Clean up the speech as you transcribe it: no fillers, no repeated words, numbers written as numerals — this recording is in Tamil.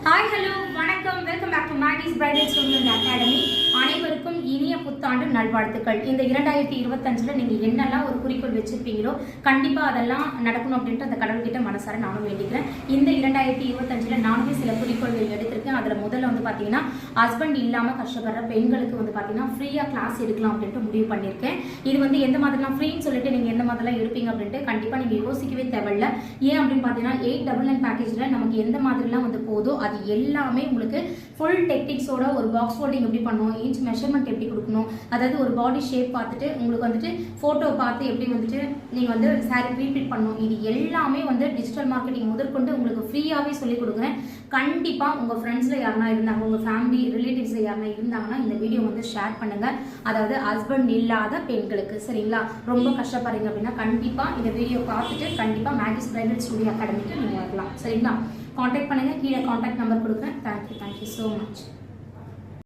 ஹாய் ஹலோ வணக்கம், welcome back to Maggie's bridal student academy. அனைவருக்கும் இனிய புத்தாண்டு நல்வாழ்த்துக்கள். இந்த 2025 நீங்கள் என்னெல்லாம் ஒரு குறிக்கோள் வச்சுருப்பீங்களோ கண்டிப்பாக அதெல்லாம் நடக்கணும் அப்படின்ட்டு அந்த கடவுள்கிட்ட மனசார நானும் வேண்டிக்கிறேன். இந்த 2025 நானுமே சில குறிக்கோள்கள் எடுத்திருக்கேன். அதில் முதல்ல வந்து பார்த்தீங்கன்னா ஹஸ்பண்ட் இல்லாமல் கஷ்டப்படுற பெண்களுக்கு வந்து பார்த்தீங்கன்னா ஃப்ரீயாக கிளாஸ் எடுக்கலாம் அப்படின்ட்டு முடிவு பண்ணியிருக்கேன். இது வந்து எந்த மாதிரிலாம் ஃப்ரீன்னு சொல்லிட்டு நீங்கள் எந்த மாதிரிலாம் எடுப்பீங்க அப்படின்ட்டு கண்டிப்பாக நீங்கள் யோசிக்கவே தேவையில்ல. ஏன் அப்படின்னு பார்த்தீங்கன்னா 899 பேக்கேஜில் நமக்கு எந்த மாதிரிலாம் வந்து போதோ அது எல்லாமே உங்களுக்கு ஃபுல் டெக்னிக்ஸோட ஒரு பாக்ஸ் ஃபோல்டிங் எப்படி பண்ணணும், இன்ச் மெஷர்மெண்ட் எப்படி கொடுக்கணும், அதாவது ஒரு பாடி ஷேப் பார்த்துட்டு உங்களுக்கு வந்துட்டு ஃபோட்டோ பார்த்து எப்படி வந்துட்டு நீங்கள் வந்து சாரி ரீபீட் பண்ணணும், இது எல்லாமே வந்து டிஜிட்டல் மார்க்கெட்டிங் முதற்கொண்டு உங்களுக்கு ஃப்ரீயாகவே சொல்லிக் கொடுக்குறேன். கண்டிப்பாக உங்கள் ஃப்ரெண்ட்ஸில் யாருனா இருந்தாங்க, உங்கள் ஃபேமிலி ரிலேட்டிவ்ஸில் யாருனா இருந்தாங்கன்னா இந்த வீடியோ வந்து ஷேர் பண்ணுங்கள். அதாவது ஹஸ்பண்ட் இல்லாத பெண்களுக்கு சரிங்களா, ரொம்ப கஷ்டப்படுறீங்க அப்படின்னா கண்டிப்பாக இந்த வீடியோ பார்த்துட்டு கண்டிப்பாக மேகிஸ் பிரைடல் ஸ்டூடியோ அகாடமிக்கு நீங்கள் வரலாம் சரிங்களா. காண்டாக்ட் பண்ணுங்கள், கீழே காண்டாக்ட் நம்பர் கொடுக்குறேன். Thank you so much.